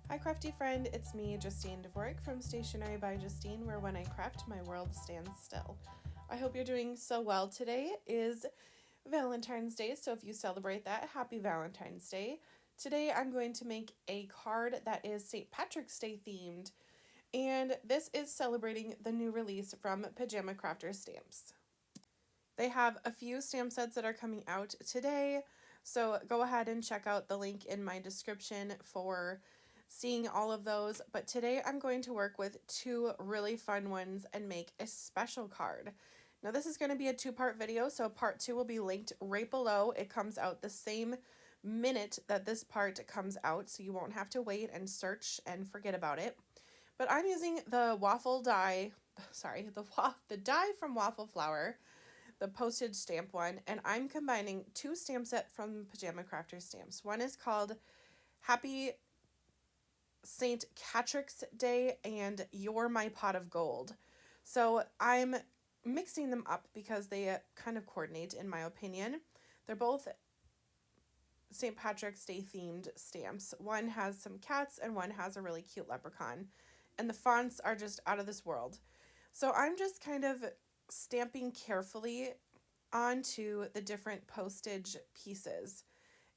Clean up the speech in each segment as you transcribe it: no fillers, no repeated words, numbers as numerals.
Hi crafty friend, it's me, Justine Dvorak from Stationery by Justine, where when I craft, my world stands still. I hope you're doing so well. Today is Valentine's Day, so if you celebrate that, happy Valentine's Day. Today I'm going to make a card that is St. Patrick's Day themed, and this is celebrating the new release from Pajama Crafter Stamps. They have a few stamp sets that are coming out today, so go ahead and check out the link in my description for seeing all of those. But today I'm going to work with two really fun ones and make a special card. Now this is going to be a two-part video, so part 2 will be linked right below. It comes out the same minute that this part comes out, so you won't have to wait and search and forget about it. But I'm using the waffle die, the die from Waffle Flower, the postage stamp one, and I'm combining two stamp set from Pajama Crafter Stamps. One is called Happy St. Patrick's Day and You're My Pot of Gold. So I'm mixing them up because they kind of coordinate, in my opinion. They're both St. Patrick's Day themed stamps. One has some cats and one has a really cute leprechaun. And the fonts are just out of this world. So I'm just kind of stamping carefully onto the different postage pieces.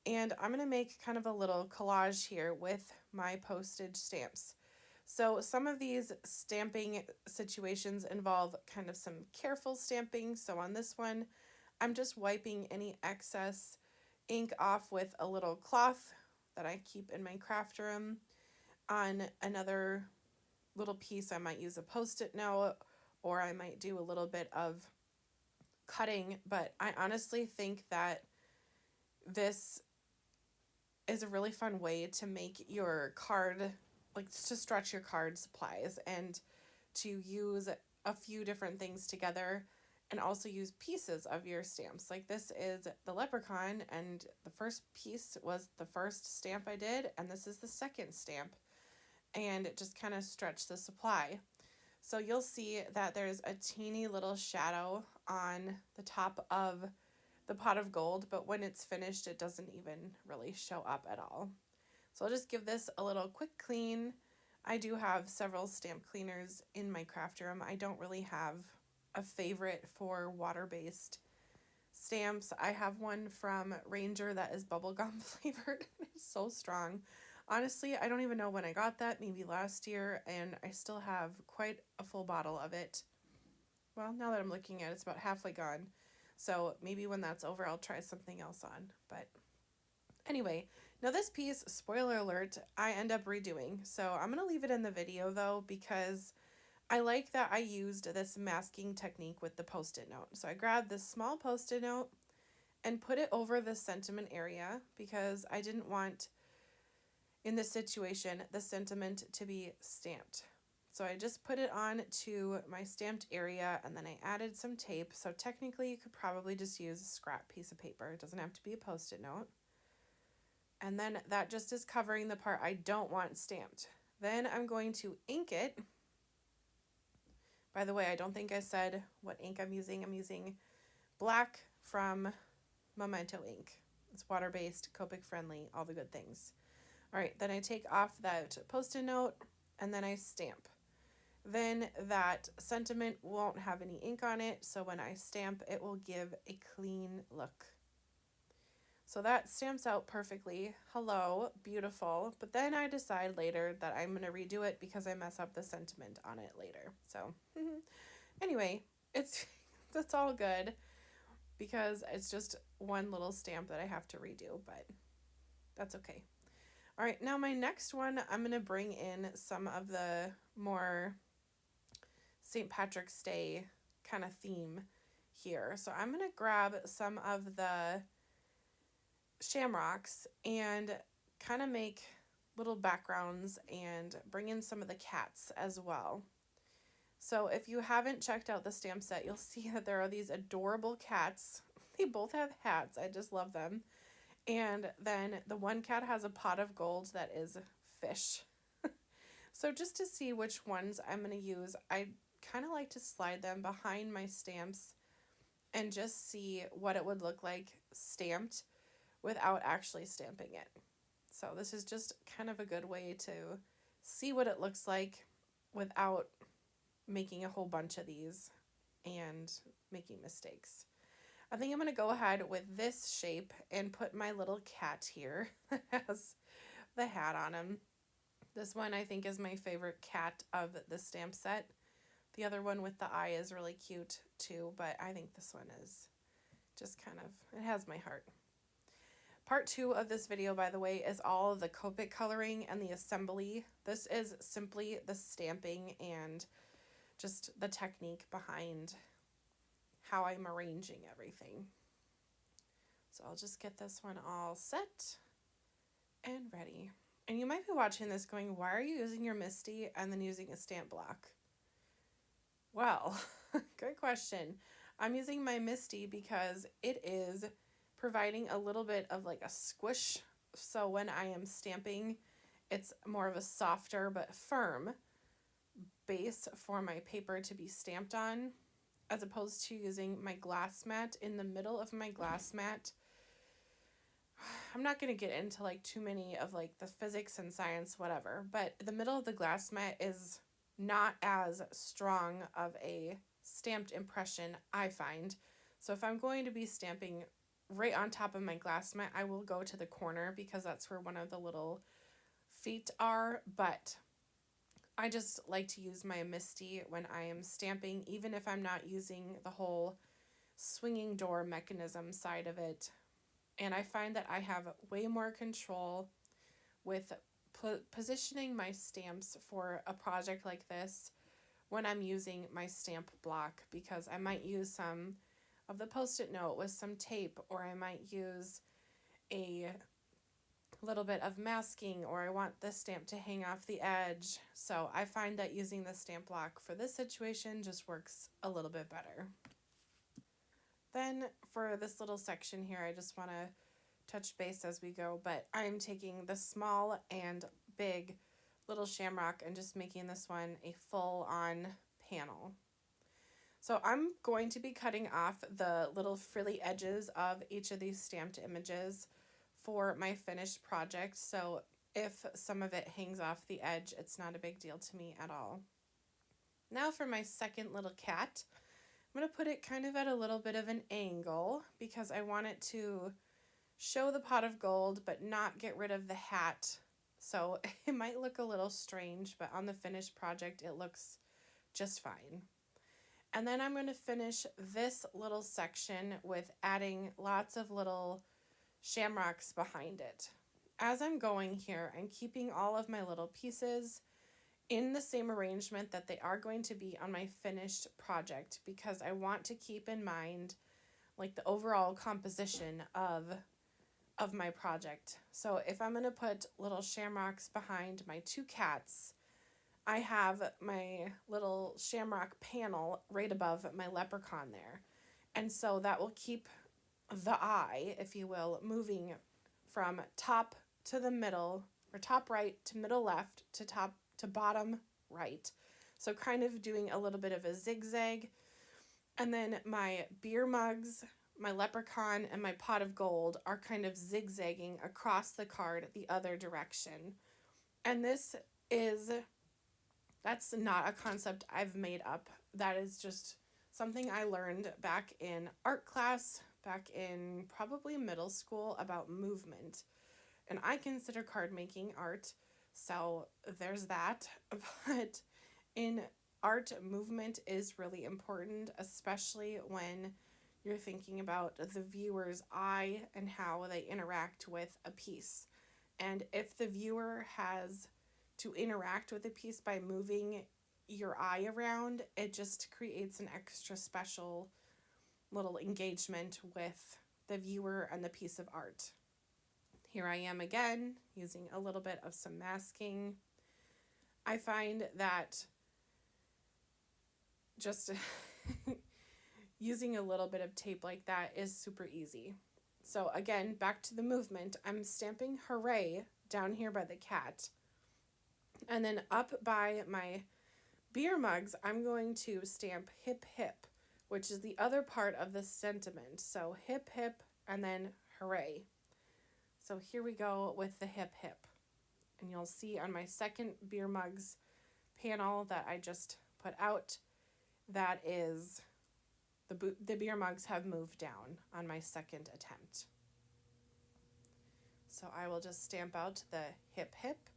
And I'm going to make kind of a little collage here with my postage stamps. So some of these stamping situations involve kind of some careful stamping. So on this one, I'm just wiping any excess ink off with a little cloth that I keep in my craft room. On another little piece, I might use a Post-it note, or I might do a little bit of cutting, but I honestly think that this is a really fun way to make your card, like to stretch your card supplies and to use a few different things together and also use pieces of your stamps. Like this is the leprechaun, and the first piece was the first stamp I did, and this is the second stamp, and it just kind of stretched the supply. So you'll see that there's a teeny little shadow on the top of the pot of gold, but when it's finished, it doesn't even really show up at all. So I'll just give this a little quick clean. I do have several stamp cleaners in my craft room. I don't really have a favorite for water-based stamps. I have one from Ranger that is bubblegum flavored. It's so strong. Honestly, I don't even know when I got that, maybe last year, and I still have quite a full bottle of it. Well, now that I'm looking at it, it's about halfway gone. So maybe when that's over, I'll try something else on. But anyway, now this piece, spoiler alert, I end up redoing. So I'm going to leave it in the video though, because I like that I used this masking technique with the Post-it note. So I grabbed this small Post-it note and put it over the sentiment area because I didn't want, in this situation, the sentiment to be stamped. So I just put it on to my stamped area, and then I added some tape. So technically you could probably just use a scrap piece of paper. It doesn't have to be a Post-it note. And then that just is covering the part I don't want stamped. Then I'm going to ink it. By the way, I don't think I said what ink I'm using. I'm using black from Memento ink. It's water-based, Copic friendly, all the good things. All right, then I take off that Post-it note and then I stamp. Then that sentiment won't have any ink on it, so when I stamp, it will give a clean look. So that stamps out perfectly. Hello, beautiful. But then I decide later that I'm going to redo it because I mess up the sentiment on it later. So anyway, that's all good because it's just one little stamp that I have to redo, but that's okay. All right, now my next one, I'm going to bring in some of the more St. Patrick's Day kind of theme here. So I'm going to grab some of the shamrocks and kind of make little backgrounds and bring in some of the cats as well. So if you haven't checked out the stamp set, you'll see that there are these adorable cats. They both have hats. I just love them. And then the one cat has a pot of gold that is fish. So just to see which ones I'm going to use, I kind of like to slide them behind my stamps and just see what it would look like stamped without actually stamping it. So this is just kind of a good way to see what it looks like without making a whole bunch of these and making mistakes. I think I'm going to go ahead with this shape and put my little cat here that has the hat on him. This one I think is my favorite cat of the stamp set. The other one with the eye is really cute too, but I think this one is just kind of, it has my heart. Part 2 of this video, by the way, is all of the Copic coloring and the assembly. This is simply the stamping and just the technique behind how I'm arranging everything. So I'll just get this one all set and ready. And you might be watching this going, why are you using your Misty and then using a stamp block? Well, good question. I'm using my Misty because it is providing a little bit of like a squish. So when I am stamping, it's more of a softer but firm base for my paper to be stamped on, as opposed to using my glass mat. In the middle of my glass mat, I'm not going to get into like too many of like the physics and science, whatever, but the middle of the glass mat is not as strong of a stamped impression, I find. So if I'm going to be stamping right on top of my glass mat, I will go to the corner because that's where one of the little feet are, but I just like to use my Misty when I am stamping, even if I'm not using the whole swinging door mechanism side of it. And I find that I have way more control with positioning my stamps for a project like this when I'm using my stamp block, because I might use some of the Post-it note with some tape, or I might use a little bit of masking, or I want the stamp to hang off the edge. So I find that using the stamp block for this situation just works a little bit better. Then for this little section here, I just want to touch base as we go, but I'm taking the small and big little shamrock and just making this one a full-on panel. So I'm going to be cutting off the little frilly edges of each of these stamped images for my finished project. So if some of it hangs off the edge, it's not a big deal to me at all. Now for my second little cat, I'm going to put it kind of at a little bit of an angle because I want it to show the pot of gold but not get rid of the hat. So it might look a little strange, but on the finished project it looks just fine. And then I'm going to finish this little section with adding lots of little shamrocks behind it. As I'm going here, I'm keeping all of my little pieces in the same arrangement that they are going to be on my finished project, because I want to keep in mind like the overall composition of my project. So if I'm going to put little shamrocks behind my two cats, I have my little shamrock panel right above my leprechaun there. And so that will keep the eye, if you will, moving from top to the middle, or top right to middle left to top to bottom right. So kind of doing a little bit of a zigzag. And then my beer mugs, my leprechaun, and my pot of gold are kind of zigzagging across the card the other direction. And that's not a concept I've made up. That is just something I learned back in art class, back in probably middle school, about movement. And I consider card making art, so there's that. But in art, movement is really important, especially when you're thinking about the viewer's eye and how they interact with a piece. And if the viewer has to interact with a piece by moving your eye around, it just creates an extra special little engagement with the viewer and the piece of art. Here I am again, using a little bit of some masking. I find that just using a little bit of tape like that is super easy. So again, back to the movement, I'm stamping hooray down here by the cat. And then up by my beer mugs, I'm going to stamp hip hip, which is the other part of the sentiment. So hip hip and then hooray. So here we go with the hip hip. And you'll see on my second beer mugs panel that I just put out, that is the beer mugs have moved down on my second attempt. So I will just stamp out the hip hip,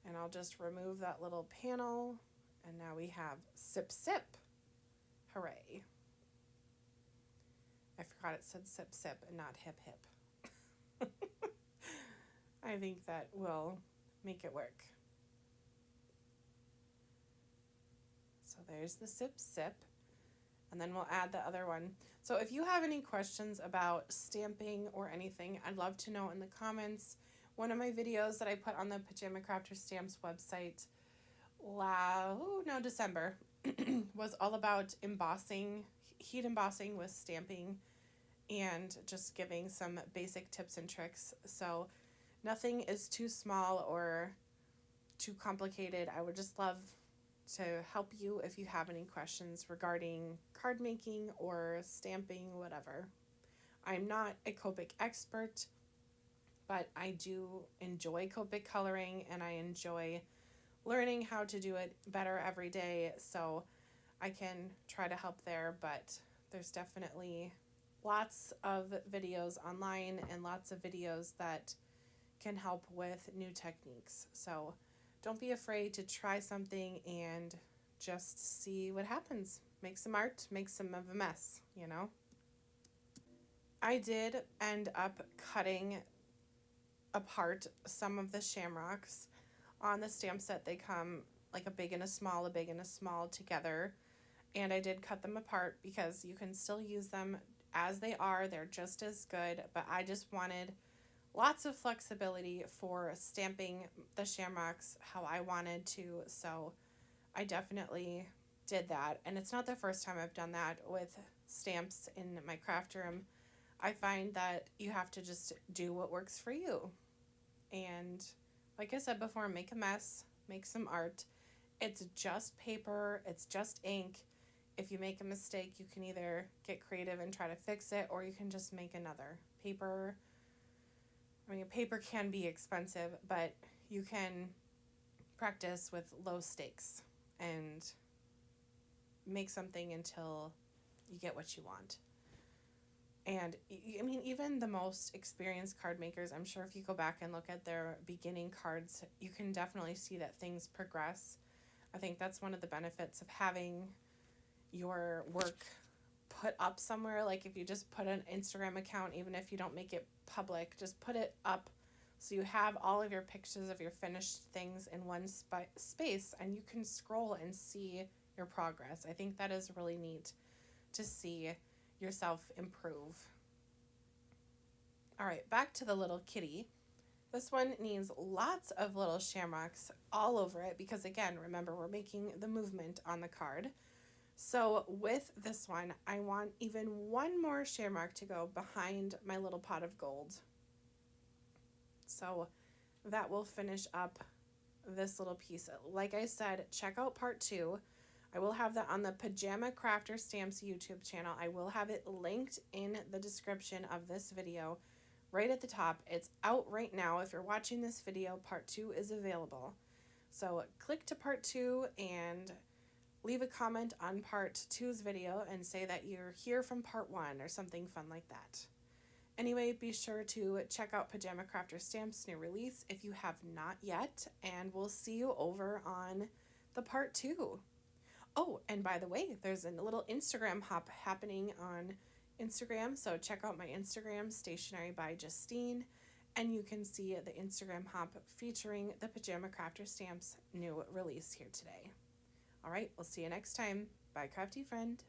and I'll just remove that little panel, and now we have sip sip. Hooray. I forgot it said sip sip and not hip hip. I think that will make it work. So there's the sip sip, and then we'll add the other one. So if you have any questions about stamping or anything, I'd love to know in the comments. One of my videos that I put on the Pajama Crafter Stamps website December was all about embossing, heat embossing with stamping, and just giving some basic tips and tricks. So nothing is too small or too complicated. I would just love to help you if you have any questions regarding card making or stamping, whatever. I'm not a Copic expert, but I do enjoy Copic coloring, and I enjoy learning how to do it better every day, so I can try to help there. But there's definitely lots of videos online and lots of videos that can help with new techniques. So don't be afraid to try something and just see what happens. Make some art, make some of a mess, you know? I did end up cutting apart some of the shamrocks. On the stamp set, they come like a big and a small together. And I did cut them apart because you can still use them as they are. They're just as good, but I just wanted lots of flexibility for stamping the shamrocks how I wanted to, so I definitely did that. And it's not the first time I've done that with stamps in my craft room. I find that you have to just do what works for you. And like I said before, make a mess, make some art. It's just paper, it's just ink. If you make a mistake, you can either get creative and try to fix it, or you can just make another. Paper can be expensive, but you can practice with low stakes and make something until you get what you want. And I mean, even the most experienced card makers, I'm sure if you go back and look at their beginning cards, you can definitely see that things progress. I think that's one of the benefits of having your work put up somewhere. Like if you just put an Instagram account, even if you don't make it public, just put it up so you have all of your pictures of your finished things in one space, and you can scroll and see your progress. I think that is really neat to see yourself improve. All right, back to the little kitty. This one needs lots of little shamrocks all over it because, again, remember, we're making the movement on the card. So with this one, I want even one more shamrock to go behind my little pot of gold. So that will finish up this little piece. Like I said, check out part 2. I will have that on the Pajama Crafter Stamps YouTube channel. I will have it linked in the description of this video right at the top. It's out right now. If you're watching this video, part 2 is available. So click to part 2 and leave a comment on part 2's video and say that you're here from part 1 or something fun like that. Anyway, be sure to check out Pajama Crafter Stamps' new release if you have not yet, and we'll see you over on the part 2. Oh, and by the way, there's a little Instagram hop happening on Instagram, so check out my Instagram, Stationery by Justine, and you can see the Instagram hop featuring the Pajama Crafter Stamps' new release here today. All right, we'll see you next time. Bye, crafty friend.